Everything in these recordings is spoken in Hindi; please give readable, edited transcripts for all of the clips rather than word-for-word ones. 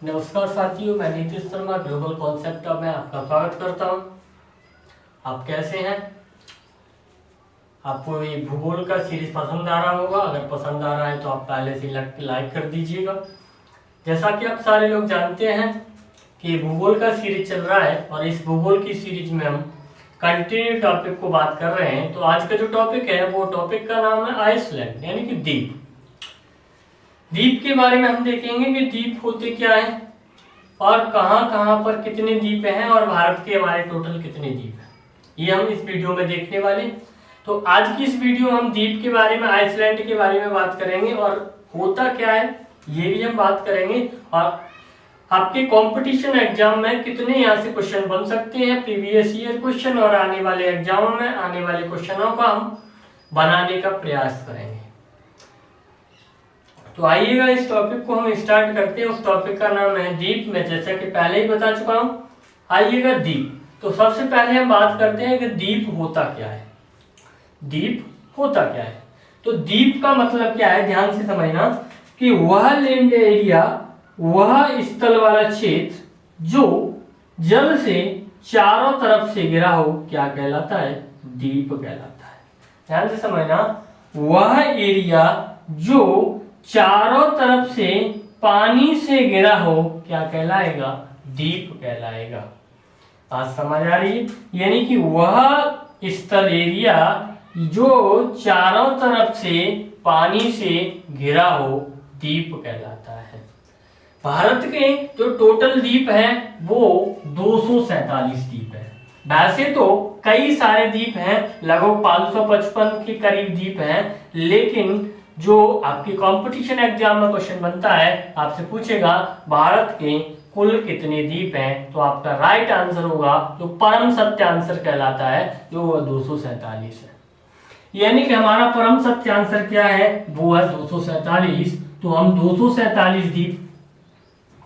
नमस्कार साथियों, मैं नीतीश शर्मा ग्लोबल कॉन्सेप्ट में आपका स्वागत करता हूं। आप कैसे हैं? आपको ये भूगोल का सीरीज पसंद आ रहा होगा। अगर पसंद आ रहा है तो आप पहले से लाइक कर दीजिएगा। जैसा कि आप सारे लोग जानते हैं कि भूगोल का सीरीज चल रहा है और इस भूगोल की सीरीज में हम कंटिन्यू टॉपिक को बात कर रहे हैं। तो आज का जो टॉपिक है वो टॉपिक का नाम है आइसलैंड, यानी कि द्वीप। द्वीप के बारे में हम देखेंगे कि द्वीप होते क्या है और कहां कहां पर कितने द्वीप हैं और भारत के हमारे टोटल कितने द्वीप हैं, ये हम इस वीडियो में देखने वाले। तो आज की इस वीडियो हम द्वीप के बारे में, आइसलैंड के बारे में बात करेंगे और होता क्या है ये भी हम बात करेंगे। और आपके कंपटीशन एग्जाम में कितने यहाँ से क्वेश्चन बन सकते हैं, प्रीवियस ईयर क्वेश्चन और आने वाले एग्जामों में आने वाले क्वेश्चनों का हम बनाने का प्रयास करेंगे। तो आइएगा इस टॉपिक को हम स्टार्ट करते हैं। उस टॉपिक का नाम है द्वीप। मैं जैसा कि पहले ही बता चुका हूं। आइएगा द्वीप। तो सबसे पहले हम बात करते हैं कि द्वीप होता क्या है। द्वीप होता क्या है? तो द्वीप का मतलब क्या है, ध्यान से समझना कि वह लैंड एरिया, वह स्थल वाला क्षेत्र जो जल से चारों तरफ से घिरा हो, क्या कहलाता है? द्वीप कहलाता है। ध्यान से समझना, वह एरिया जो चारों तरफ से पानी से घिरा हो, क्या कहलाएगा? द्वीप कहलाएगा। बात समझ आ रही है? यानी कि वह स्थल एरिया जो चारों तरफ से पानी से घिरा हो, द्वीप कहलाता है। भारत के जो टोटल द्वीप हैं वो 247 द्वीप है। वैसे तो कई सारे द्वीप हैं, लगभग 555 के करीब द्वीप हैं, लेकिन जो आपकी कंपटीशन एग्जाम में क्वेश्चन बनता है, आपसे पूछेगा भारत के कुल कितने द्वीप हैं, तो आपका राइट आंसर होगा, जो परम सत्य आंसर कहलाता है, जो 247 है। यानी कि हमारा परम सत्य आंसर क्या है? वो है 247। तो हम 247 द्वीप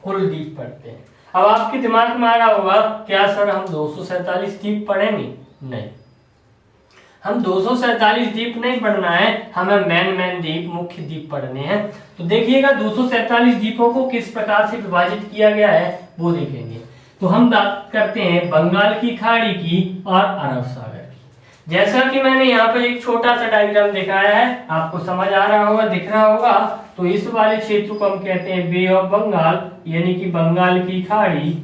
कुल द्वीप पढ़ते हैं। अब आपके दिमाग में आ रहा होगा, क्या सर हम 247 द्वीप पढ़ेंगे? नहीं, हम 247 द्वीप नहीं पढ़ना है, हमें मेन द्वीप, मुख्य द्वीप पढ़ने हैं। तो देखिएगा 247 द्वीपों को किस प्रकार से विभाजित किया गया है वो देखेंगे। तो हम बात करते हैं बंगाल की खाड़ी की और अरब सागर की। जैसा कि मैंने यहाँ पे एक छोटा सा डायग्राम दिखाया है, आपको समझ आ रहा होगा, दिख रहा होगा। तो इस वाले क्षेत्र को हम कहते हैं बे ऑफ बंगाल, यानी कि बंगाल की खाड़ी,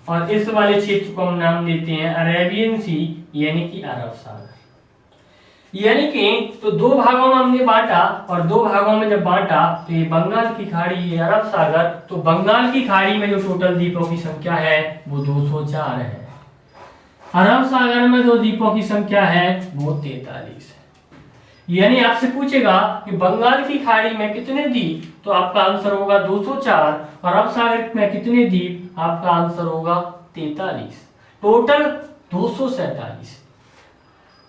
और इस वाले क्षेत्र को हम नाम देते हैं अरेबियन सी, यानी कि अरब सागर। यानी कि तो दो भागों में हमने बांटा, और दो भागों में जब बांटा तो ये बंगाल की खाड़ी, ये अरब सागर। तो बंगाल की खाड़ी में जो टोटल द्वीपों की संख्या है वो 204 है। अरब सागर में जो द्वीपों की संख्या है वो 43 है। यानी आपसे पूछेगा कि बंगाल की खाड़ी में कितने द्वीप, तो आपका आंसर होगा 204, और अरब सागर में कितने द्वीप, आपका आंसर होगा 43। टोटल 247।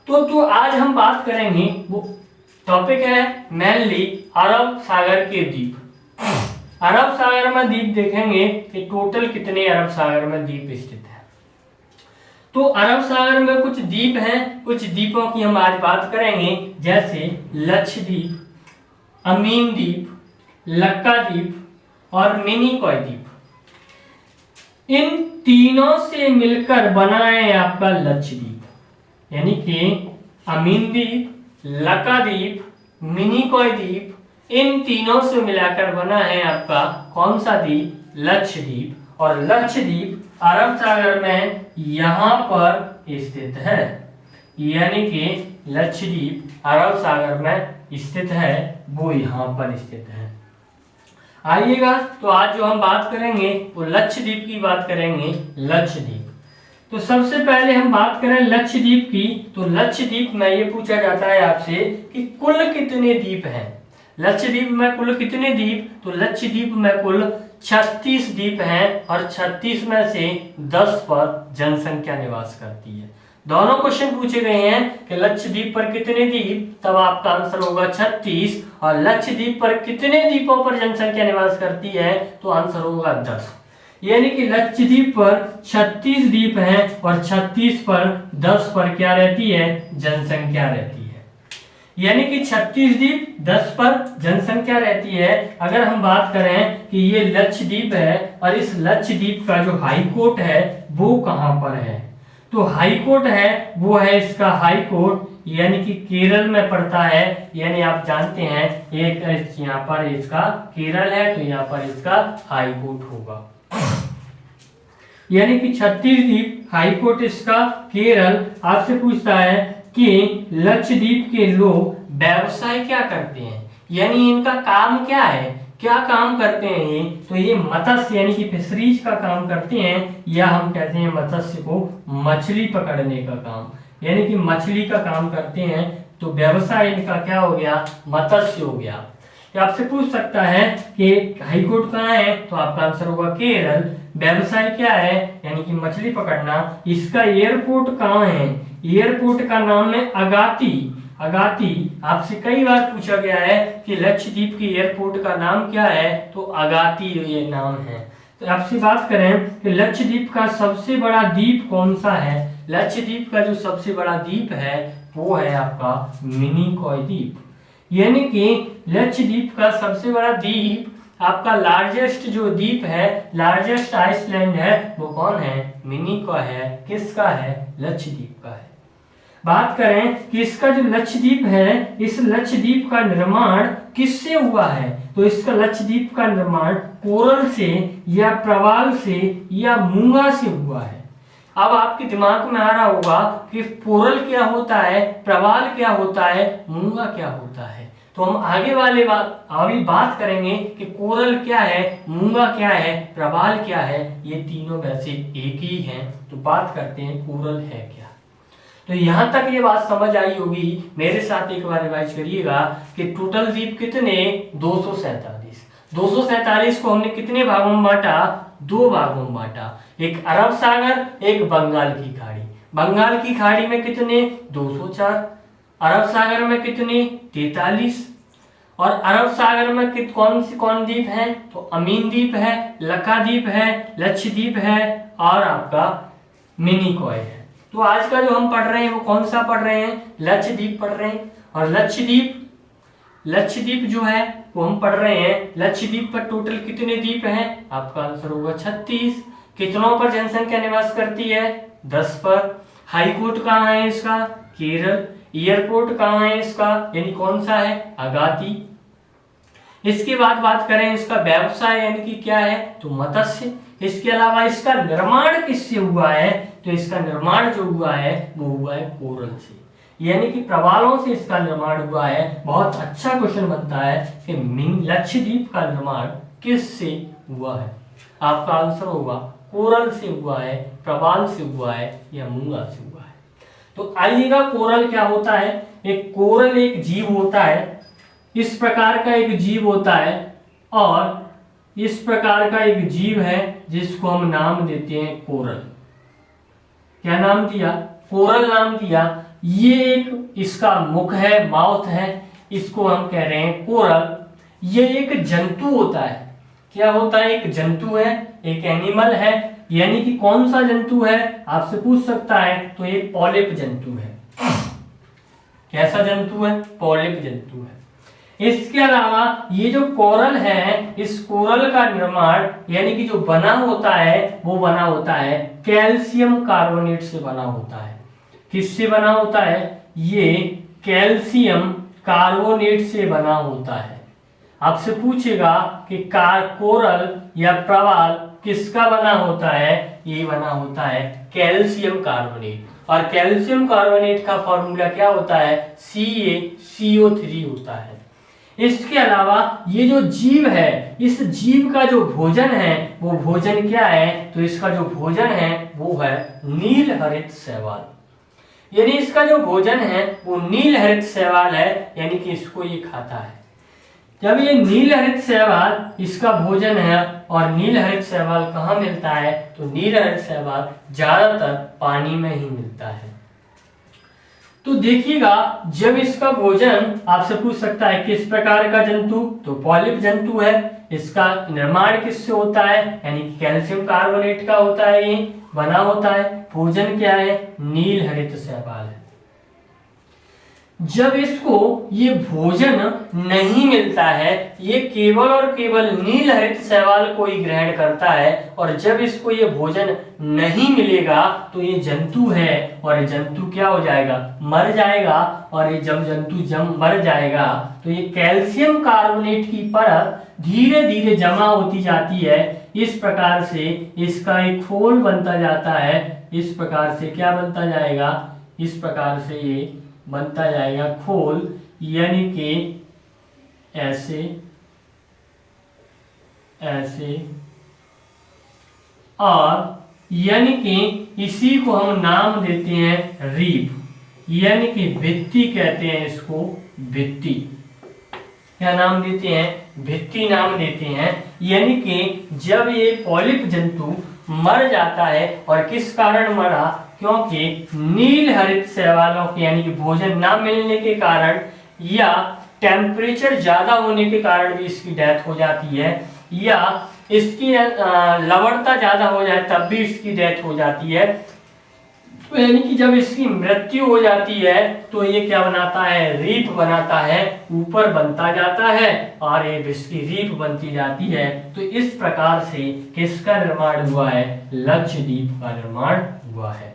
तो आज हम बात करेंगे, वो टॉपिक है मेनली अरब सागर के द्वीप। अरब सागर में द्वीप देखेंगे कि टोटल कितने अरब सागर में द्वीप स्थित है। तो अरब सागर में कुछ द्वीप हैं, कुछ द्वीपों की हम आज बात करेंगे, जैसे लक्षद्वीप, अमीन द्वीप, लक्काद्वीप और मिनिकॉय द्वीप। इन तीनों से मिलकर बना है आपका लक्षद्वीप, यानी कि अमीन द्वीप, लक्काद्वीप, मिनिकॉय द्वीप, इन तीनों से मिलाकर बना है आपका कौन सा द्वीप? लक्षद्वीप। और लक्षद्वीप अरब सागर में यहां पर स्थित है, यानी कि लक्षद्वीप अरब सागर में स्थित है, वो यहां पर स्थित है। आइएगा, तो आज जो हम बात करेंगे वो लक्षद्वीप की बात करेंगे। लक्षद्वीप, तो सबसे पहले हम बात करें लक्षद्वीप की। तो लक्षद्वीप में ये पूछा जाता है आपसे कि कुल कितने द्वीप हैं। लक्षद्वीप में कुल कितने द्वीप? तो लक्षद्वीप में कुल 36 द्वीप हैं, और 36 में से 10 पर जनसंख्या निवास करती है। दोनों क्वेश्चन पूछे गए हैं कि लक्षद्वीप पर कितने द्वीप, तब आपका आंसर होगा 36, और लक्षद्वीप पर कितने द्वीपों पर जनसंख्या निवास करती है, तो आंसर होगा 10। यानी कि लक्षद्वीप पर 36 द्वीप हैं और 36 पर 10 पर क्या रहती है? जनसंख्या रहती है। यानी कि 36 द्वीप 10 पर जनसंख्या रहती है। अगर हम बात करें कि ये लक्षद्वीप है और इस लक्षद्वीप का जो हाई कोर्ट है वो कहां पर है, तो हाई कोर्ट है वो है इसका हाई कोर्ट, यानी कि केरल में पड़ता है। यानी आप जानते हैं एक यहाँ पर इसका केरल है तो यहाँ पर इसका हाई कोर्ट होगा। यानी कि 36 द्वीप हाई कोर्ट इसका केरल। आपसे पूछता है कि लक्षद्वीप के लोग व्यवसाय क्या करते हैं, यानी इनका काम क्या है, क्या काम करते हैं ये, तो ये मत्स्य यानी कि फिशरीज का काम करते हैं, या हम कहते हैं मत्स्य को मछली पकड़ने का काम, यानी कि मछली का काम करते हैं। तो व्यवसाय इनका क्या हो गया, मत्स्य हो गया। तो आपसे पूछ सकता है कि हाईकोर्ट कहाँ है, तो आपका आंसर होगा केरल। व्यवसाय क्या है, यानी कि मछली पकड़ना। इसका एयरपोर्ट कहाँ है, एयरपोर्ट का नाम है अगाती। अगाती आपसे कई बार पूछा गया है कि लक्षद्वीप के एयरपोर्ट का नाम क्या है, तो अगाती ये नाम है। तो आपसे बात करें कि लक्षद्वीप का सबसे बड़ा द्वीप कौन सा है, लक्षद्वीप का जो सबसे बड़ा द्वीप है वो है आपका मिनिकॉय द्वीप। यानी कि लक्षद्वीप का सबसे बड़ा द्वीप आपका लार्जेस्ट जो द्वीप है, लार्जेस्ट आइसलैंड है वो कौन है, मिनिकॉय है। किसका है, लक्षद्वीप का है। बात करें कि इसका जो लक्षद्वीप है, इस लक्षद्वीप का निर्माण किससे हुआ है, तो इसका लक्षद्वीप का निर्माण कोरल से या प्रवाल से या मूंगा से हुआ है। अब आपके दिमाग में आ रहा होगा कि कोरल क्या होता है, प्रवाल क्या होता है, मूंगा क्या होता है। तो हम आगे वाले अभी बात करेंगे कि कोरल क्या है, मूंगा क्या है, प्रवाल क्या है। ये तीनों वैसे एक ही हैं। तो बात करते हैं कोरल है क्या। तो यहां तक ये बात समझ आई होगी। मेरे साथ एक बार रिवाइज करिएगा कि टोटल द्वीप कितने, 247। 247 को हमने कितने भागों में बांटा, 2 भागों में बांटा। एक अरब सागर, एक बंगाल की खाड़ी। बंगाल की खाड़ी में कितने, 204। अरब सागर में कितने, 43। और अरब सागर में कौन द्वीप है, तो अमीन द्वीप है, लक्षद्वीप है, लक्षद्वीप है और आपका मिनिकॉय है। तो आज का जो हम पढ़ रहे हैं वो कौन सा पढ़ रहे हैं, लक्षद्वीप पढ़ रहे हैं। और लक्षद्वीप जो है वो हम पढ़ रहे हैं। लक्षद्वीप पर टोटल कितने द्वीप हैं, आपका आंसर होगा 36। कितनों पर जनसंख्या निवास करती है, 10 पर। हाई कोर्ट कहाँ है इसका, केरल। एयरपोर्ट कहाँ है इसका, यानी कौन सा है, अगाती। इसके बाद बात करें इसका व्यवसाय यानी कि क्या है, तो मत्स्य। इसके अलावा इसका निर्माण किससे हुआ है, तो इसका निर्माण जो हुआ है वो हुआ है कोरल से, यानी कि प्रवालों से इसका निर्माण हुआ है। बहुत अच्छा क्वेश्चन बनता है कि लक्षद्वीप का निर्माण किससे हुआ है, आपका आंसर होगा कोरल से हुआ है, प्रवाल से हुआ है या मूंगा से हुआ है। तो आइएगा कोरल क्या होता है। एक कोरल एक जीव होता है, इस प्रकार का एक जीव होता है और इस प्रकार का एक जीव है जिसको हम नाम देते हैं कोरल। क्या नाम दिया, कोरल नाम दिया। ये एक इसका मुख है, माउथ है, इसको हम कह रहे हैं कोरल। ये एक जंतु होता है। क्या होता है, एक जंतु है, एक एनिमल है। यानी कि कौन सा जंतु है, आपसे पूछ सकता है, तो ये पॉलिप जंतु है। कैसा जंतु है, पॉलिप जंतु है। इसके अलावा ये जो कोरल है, इस कोरल का निर्माण यानी कि जो बना होता है वो बना होता है कैल्शियम कार्बोनेट से बना होता है। किससे बना होता है, ये कैल्शियम कार्बोनेट से बना होता है। आपसे पूछेगा कि कोरल या प्रवाल किसका बना होता है, ये बना होता है कैल्शियम कार्बोनेट। और कैल्शियम कार्बोनेट का फॉर्मूला क्या होता है, CaCO3 होता है। इसके अलावा ये जो जीव है, इस जीव का जो भोजन है वो भोजन क्या है, तो इसका जो भोजन है वो है नील हरित शैवाल। यानी इसका जो भोजन है वो नील हरित शैवाल है, यानी कि इसको ये खाता है। जब ये नील हरित शैवाल इसका भोजन है, और नील हरित शैवाल कहाँ मिलता है, तो नील हरित शैवाल ज्यादातर पानी में ही मिलता है। तो देखिएगा जब इसका भोजन, आपसे पूछ सकता है किस प्रकार का जंतु, तो पॉलिप जंतु है। इसका निर्माण किससे होता है, यानी कि कैल्शियम कार्बोनेट का होता है, ये बना होता है। भोजन क्या है, नील हरित शैवाल है। जब इसको ये भोजन नहीं मिलता है, ये केवल और केवल नील हरित शैवाल को ही ग्रहण करता है, और जब इसको ये भोजन नहीं मिलेगा तो ये जंतु है, और ये जंतु क्या हो जाएगा, मर जाएगा। और ये जब जंतु मर जाएगा तो ये कैल्शियम कार्बोनेट की परत धीरे धीरे जमा होती जाती है। इस प्रकार से इसका एक खोल बनता जाता है। इस प्रकार से क्या बनता जाएगा, इस प्रकार से ये बनता जाएगा खोल, यानी कि ऐसे ऐसे, और यानी कि इसी को हम नाम देते हैं रीप, यानी कि भित्ति कहते हैं इसको, भित्ति। क्या नाम देते हैं, भित्ति नाम देते हैं। यानी कि जब ये पॉलिप जंतु मर जाता है, और किस कारण मरा, क्योंकि नील हरित शैवालों के यानी कि भोजन ना मिलने के कारण या टेम्परेचर ज्यादा होने के कारण भी इसकी डेथ हो जाती है, या इसकी लवणता ज्यादा हो जाए तब भी इसकी डेथ हो जाती है। तो यानी कि जब इसकी मृत्यु हो जाती है तो ये क्या बनाता है, रीप बनाता है, ऊपर बनता जाता है, और ये इसकी रीप बनती जाती है। तो इस प्रकार से किसका निर्माण हुआ है, लक्षद्वीप का निर्माण हुआ है।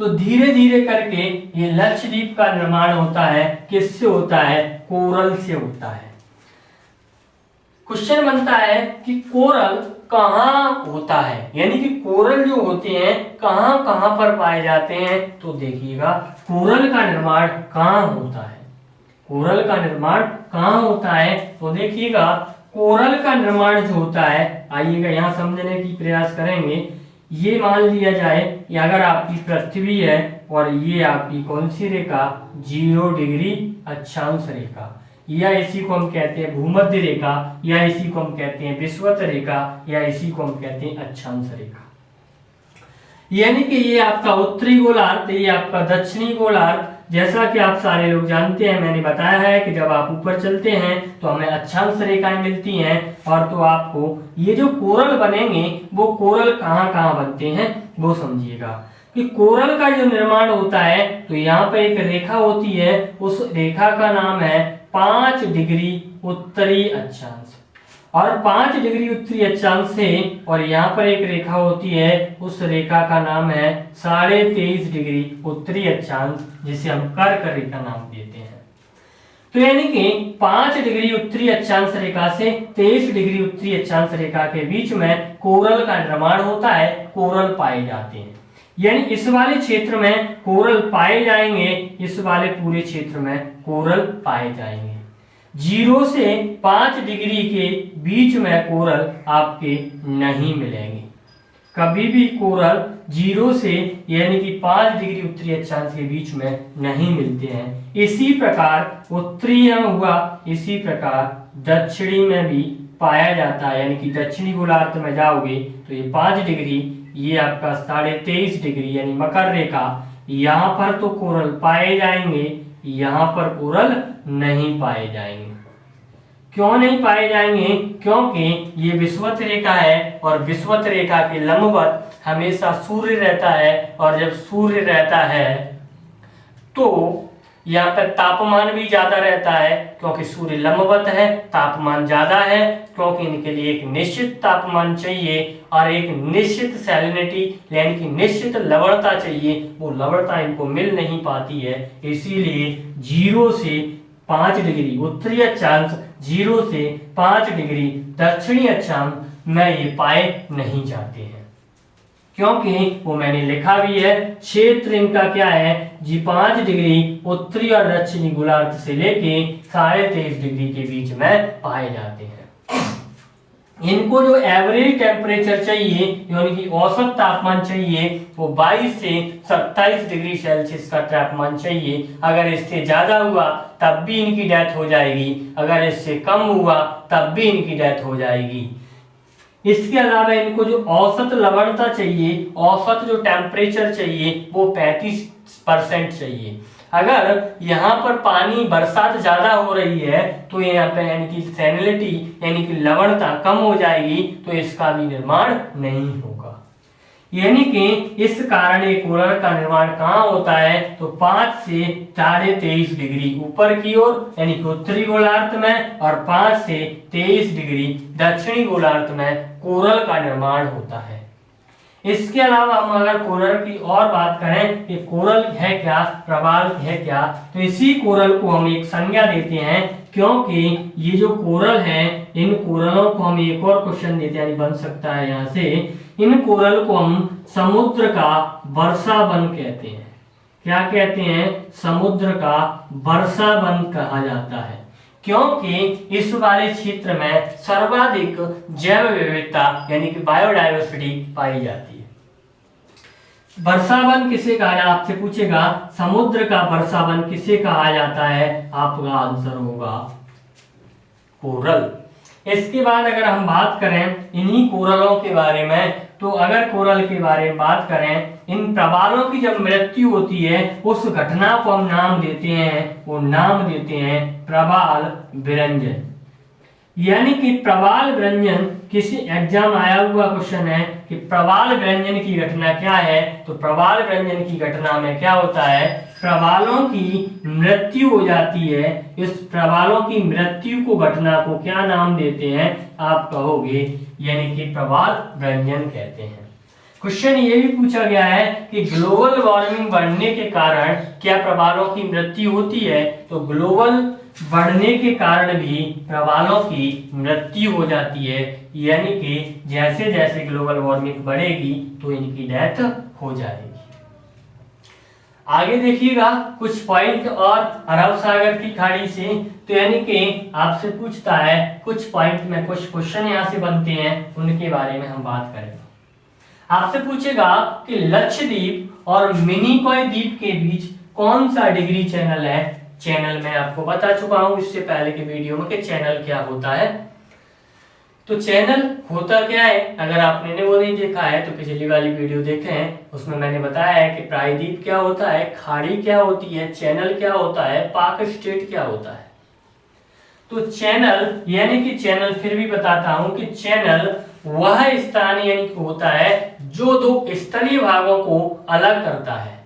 तो धीरे धीरे करके ये लक्षद्वीप का निर्माण होता है। किससे होता है, कोरल से होता है। क्वेश्चन बनता है कि कोरल कहाँ होता है, यानी कि कोरल जो होते हैं कहाँ कहाँ पर पाए जाते हैं। तो देखिएगा कोरल का निर्माण कहाँ होता है, कोरल का निर्माण कहाँ होता है। तो देखिएगा कोरल का निर्माण जो होता है, आइएगा यहाँ समझने की प्रयास करेंगे। ये मान लिया जाए कि अगर आपकी पृथ्वी है और ये आपकी कौन सी रेखा, 0 डिग्री अक्षांश रेखा, या इसी को हम कहते हैं भूमध्य रेखा, या इसी को हम कहते हैं विषुवत रेखा, या इसी को हम कहते हैं अक्षांश रेखा। यानी कि ये आपका उत्तरी गोलार्ध, ये आपका दक्षिणी गोलार्ध। जैसा कि आप सारे लोग जानते हैं, मैंने बताया है कि जब आप ऊपर चलते हैं तो हमें अक्षांश रेखाएं मिलती हैं, और तो आपको ये जो कोरल बनेंगे वो कोरल कहाँ कहाँ बनते हैं वो समझिएगा। कि कोरल का जो निर्माण होता है तो यहाँ पर एक रेखा होती है, उस रेखा का नाम है 5 डिग्री उत्तरी अक्षांश, और 5 डिग्री उत्तरी अक्षांश से, और यहाँ पर एक रेखा होती है, उस रेखा का नाम है 23.5 डिग्री उत्तरी अक्षांश, जिसे हम कर्क रेखा नाम देते हैं। तो यानी कि 5 डिग्री उत्तरी अक्षांश रेखा से 23 डिग्री उत्तरी अक्षांश रेखा के बीच में कोरल का निर्माण होता है, कोरल पाए जाते हैं। यानी इस वाले क्षेत्र में कोरल पाए जाएंगे, इस वाले पूरे क्षेत्र में कोरल पाए जाएंगे। 0 से 5 डिग्री के बीच में कोरल आपके नहीं मिलेंगे। कभी भी कोरल 0 से यानी कि 5 डिग्री उत्तरी अक्षांश के बीच में नहीं मिलते हैं। इसी प्रकार उत्तरी में हुआ, इसी प्रकार दक्षिणी में भी पाया जाता है। यानी कि दक्षिणी गोलार्ध में जाओगे तो ये 5 डिग्री, ये आपका 23.5 डिग्री यानी मकर रेखा, यहाँ पर तो कोरल पाए जाएंगे, यहाँ पर कोरल नहीं पाए जाएंगे। क्यों नहीं पाए जाएंगे? क्योंकि ये विषुवत रेखा है, और विषुवत रेखा के लंबवत हमेशा सूर्य रहता है, और जब सूर्य रहता है तो यहाँ पर तापमान भी ज्यादा रहता है, क्योंकि सूर्य लंबवत है, तापमान ज्यादा है, क्योंकि इनके लिए एक निश्चित तापमान चाहिए और एक निश्चित सैलिनिटी यानी कि निश्चित लवणता चाहिए। वो लवणता इनको मिल नहीं पाती है, इसीलिए 0 से 5 डिग्री उत्तरी अक्षांश, 0 से 5 डिग्री दक्षिणी अक्षांश में ये पाए नहीं जाते हैं। क्योंकि वो मैंने लिखा भी है, क्षेत्र इनका क्या है जी, 5 डिग्री उत्तरी और दक्षिणी गोलार्ध से लेके 23.5 डिग्री के बीच में पाए जाते हैं। इनको जो एवरेज टेम्परेचर चाहिए यानी कि औसत तापमान चाहिए वो 22 से 27 डिग्री सेल्सियस का तापमान चाहिए। अगर इससे ज्यादा हुआ तब भी इनकी डेथ हो जाएगी, अगर इससे कम हुआ तब भी इनकी डेथ हो जाएगी। इसके अलावा इनको जो औसत लवणता चाहिए, औसत जो टेम्परेचर चाहिए वो 35% चाहिए। अगर यहाँ पर पानी बरसात ज्यादा हो रही है तो यहाँ पे यानी कि सैलिनिटी यानी कि लवणता कम हो जाएगी, तो इसका भी निर्माण नहीं होगा। यानी कि इस कारण ये कोरल का निर्माण कहाँ होता है, तो 5 से 23.5 डिग्री ऊपर की ओर यानी कि उत्तरी गोलार्ध में, और 5 से 23 डिग्री दक्षिणी गोलार्ध में कोरल का निर्माण होता है। इसके अलावा हम अगर कोरल की और बात करें कि कोरल है क्या, प्रवाल है क्या, तो इसी कोरल को हम एक संज्ञा देते हैं, क्योंकि ये जो कोरल है इन कोरलों को हम एक और क्वेश्चन देते हैं, बन सकता है यहाँ से, इन कोरल को हम समुद्र का वर्षावन कहते हैं। क्या कहते हैं, समुद्र का वर्षावन कहा जाता है, क्योंकि इस वाले क्षेत्र में सर्वाधिक जैव विविधता यानी कि बायोडायवर्सिटी पाई जाती है। वर्षावन किसे कहा जाता है, आपसे पूछेगा समुद्र का वर्षावन किसे कहा जाता है, आपका आंसर होगा कोरल। इसके बाद अगर हम बात करें इन्हीं कोरलों के बारे में, तो अगर कोरल के बारे में बात करें, इन प्रवालों की जब मृत्यु होती है उस घटना को हम नाम देते हैं, वो नाम देते हैं प्रवाल विरंजन। यानी कि प्रवाल विरंजन, किसी एग्जाम आया हुआ क्वेश्चन है कि प्रवाल विरंजन की घटना क्या है, तो प्रवाल विरंजन की घटना में क्या होता है, प्रवालों की मृत्यु हो जाती है। इस प्रवालों की मृत्यु को घटना को क्या नाम देते हैं, आप कहोगे यानी कि प्रवाल विरंजन कहते हैं। क्वेश्चन ये भी पूछा गया है कि ग्लोबल वार्मिंग बढ़ने के कारण क्या प्रवालों की मृत्यु होती है, तो ग्लोबल बढ़ने के कारण भी प्रवालों की मृत्यु हो जाती है, यानी कि जैसे जैसे ग्लोबल वार्मिंग बढ़ेगी तो इनकी डेथ हो जाएगी। आगे देखिएगा कुछ पॉइंट और अरब सागर की खाड़ी से, तो यानी कि आपसे पूछता है कुछ पॉइंट में कुछ क्वेश्चन यहाँ से बनते हैं, उनके बारे में हम बात करेंगे। आपसे पूछेगा कि लक्षद्वीप और मिनिकॉय द्वीप के बीच कौन सा डिग्री चैनल है। चैनल मैं आपको बता चुका हूं इससे पहले के वीडियो में कि चैनल क्या होता है। तो चैनल होता क्या है, अगर आपने वो नहीं देखा है तो पिछली वाली वीडियो देखे हैं, उसमें मैंने बताया है कि प्रायद्वीप क्या होता है, खाड़ी क्या होती है, चैनल क्या होता है, पाक स्टेट क्या होता है। तो चैनल यानी कि चैनल, फिर भी बताता हूं कि चैनल वह स्थान यानी कि होता है जो दो स्थलीय भागों को अलग करता है।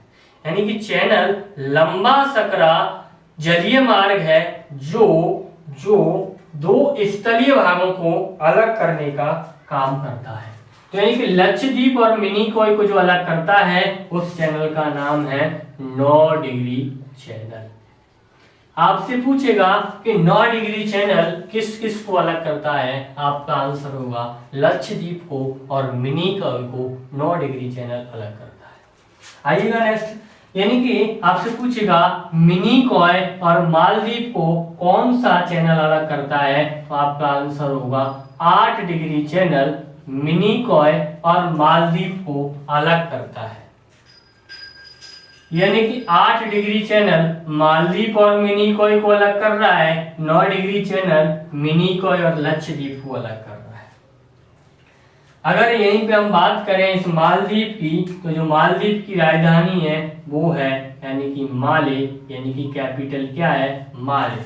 यानी कि चैनल लंबा सकरा जलीय मार्ग है जो दो स्थलीय भागों को अलग करने का काम करता है। तो यानी कि लक्षद्वीप और मिनिकॉय को जो अलग करता है उस चैनल का नाम है 9 डिग्री चैनल। आपसे पूछेगा कि 9 डिग्री चैनल किस किस को अलग करता है, आपका आंसर होगा लक्षद्वीप को और मिनिकॉय को 9 डिग्री चैनल अलग करता है। आइएगा नेक्स्ट, यानी कि आपसे पूछेगा मिनिकॉय और मालदीव को कौन सा चैनल अलग करता है, तो आपका आंसर होगा 8 डिग्री चैनल मिनिकॉय और मालदीव को अलग करता है। यानी कि 8 डिग्री चैनल मालदीव और मिनिकॉय को अलग कर रहा है, 9 डिग्री चैनल मिनिकॉय और लक्षद्वीप को अलग कर रहा है। अगर यहीं पे हम बात करें इस मालदीव की, तो जो मालदीव की राजधानी है वो है यानी कि माले, यानी कि कैपिटल क्या है, माले।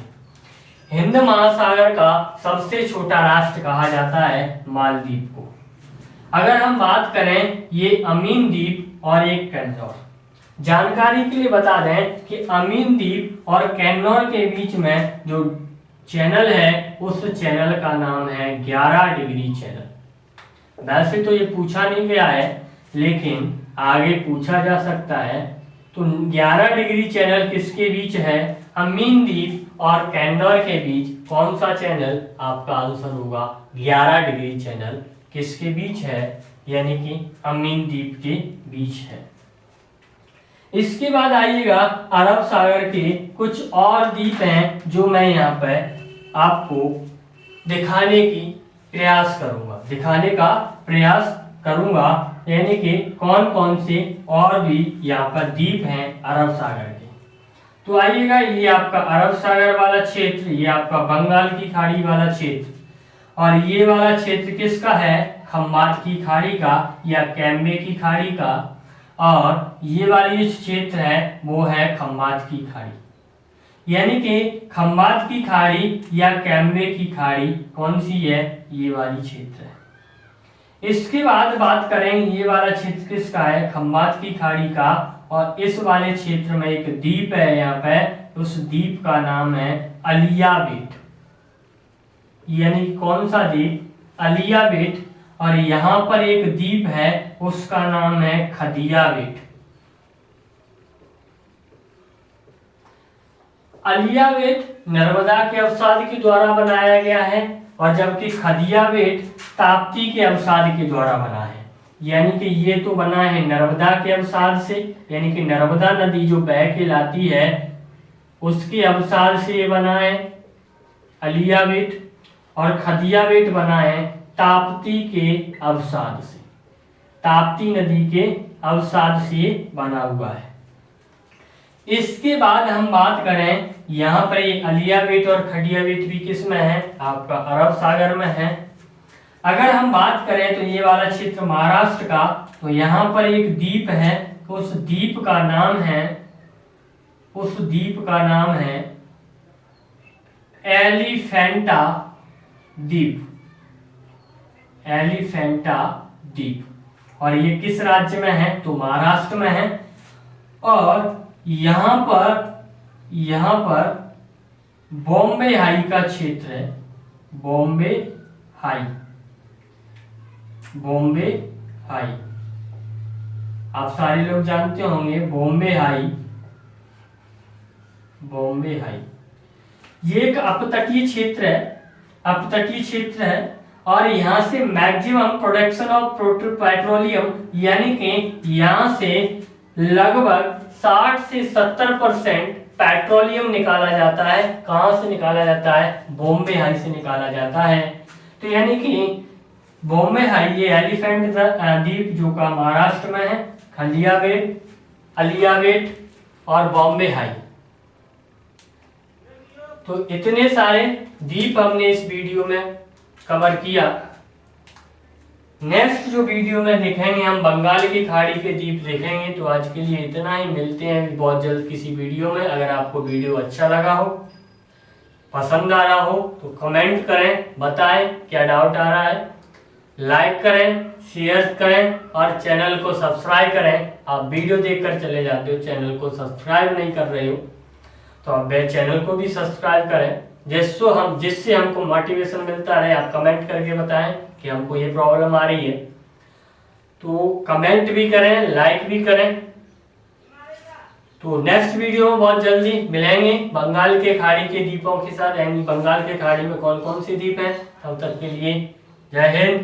हिंद महासागर का सबसे छोटा राष्ट्र कहा जाता है मालदीव को। अगर हम बात करें ये अमीन द्वीप और एक कैन्नौर, जानकारी के लिए बता दें कि अमीन द्वीप और कैन्नौर के बीच में जो चैनल है उस चैनल का नाम है 11 डिग्री चैनल। वैसे तो ये पूछा नहीं गया है लेकिन आगे पूछा जा सकता है। तो 11 डिग्री चैनल किसके बीच है, अमीन द्वीप और कैन्नौर के बीच कौन सा चैनल, आपका आंसर होगा 11 डिग्री चैनल किसके बीच है, यानी कि अमीन द्वीप के बीच है। इसके बाद आइएगा अरब सागर के कुछ और द्वीप हैं जो मैं यहाँ पे आपको दिखाने का प्रयास करूंगा, यानी कि कौन कौन से और भी यहाँ पर द्वीप हैं अरब सागर के। तो आइएगा, ये आपका अरब सागर वाला क्षेत्र, ये आपका बंगाल की खाड़ी वाला क्षेत्र, और ये वाला क्षेत्र किसका है, खम्बात की खाड़ी का या कैम्बे की खाड़ी का, और ये वाली जो क्षेत्र है वो है खम्बात की खाड़ी। यानी कि खम्बात की खाड़ी या कैम्बे की खाड़ी कौन सी है, ये वाली क्षेत्र है। इसके बाद बात करेंगे ये वाला क्षेत्र किसका है, खंबात की खाड़ी का, और इस वाले क्षेत्र में एक द्वीप है यहाँ पे, उस द्वीप का नाम है अलियाबेट, यानी कौन सा द्वीप, अलियाबेट। और यहाँ पर एक द्वीप है उसका नाम है खदियाबेट। अलियाबेट नर्मदा के अवसाद के द्वारा बनाया गया है, और जबकि खदियाबेट ताप्ती के अवसाद के द्वारा बना है। यानी कि ये तो बना है नर्मदा के अवसाद से, यानी कि नर्मदा नदी जो बह के लाती है उसके अवसाद से ये बना है अलियाबेट, और खदियाबेट बना है ताप्ती के अवसाद से, ताप्ती नदी के अवसाद से बना हुआ है। इसके बाद हम बात करें, यहाँ पर ये अलियाबेट और खदियाबेट भी किस में है, आपका अरब सागर में है। अगर हम बात करें तो ये वाला क्षेत्र महाराष्ट्र का, तो यहाँ पर एक द्वीप है, उस द्वीप का नाम है एलिफेंटा द्वीप, एलिफेंटा द्वीप। और ये किस राज्य में है, तो महाराष्ट्र में है। और यहाँ पर बॉम्बे हाई का क्षेत्र है, बॉम्बे हाई, आप सारे लोग जानते होंगे बॉम्बे हाई। ये एक अपतटीय क्षेत्र है, और यहाँ से मैक्सिमम प्रोडक्शन ऑफ पेट्रोलियम, यानी कि यहाँ से लगभग 60 से 70% पेट्रोलियम निकाला जाता है। कहाँ से निकाला जाता है, बॉम्बे हाई से निकाला जाता है। तो यानी कि बॉम्बे हाई, ये एलिफेंट द्वीप जो का महाराष्ट्र में है, खदियाबेट, अलियाबेट और बॉम्बे हाई। तो इतने सारे द्वीप हमने इस वीडियो में कवर किया। नेक्स्ट जो वीडियो में देखेंगे हम बंगाल की खाड़ी के द्वीप देखेंगे। तो आज के लिए इतना ही, मिलते हैं बहुत जल्द किसी वीडियो में। अगर आपको वीडियो अच्छा लगा हो, पसंद आ रहा हो तो कमेंट करें, बताएं क्या डाउट आ रहा है, लाइक करें, शेयर करें और चैनल को सब्सक्राइब करें। आप वीडियो देखकर चले जाते हो, चैनल को सब्सक्राइब नहीं कर रहे हो, तो आप चैनल को भी सब्सक्राइब करें, जिससे हमको मोटिवेशन मिलता रहे। आप कमेंट करके बताएं कि हमको ये प्रॉब्लम आ रही है, तो कमेंट भी करें, लाइक भी करें। तो नेक्स्ट वीडियो में बहुत जल्दी मिलेंगे बंगाल के खाड़ी के द्वीपों के साथ, यानी बंगाल के खाड़ी में कौन कौन से द्वीप हैं। तब तक के लिए जय हिंद।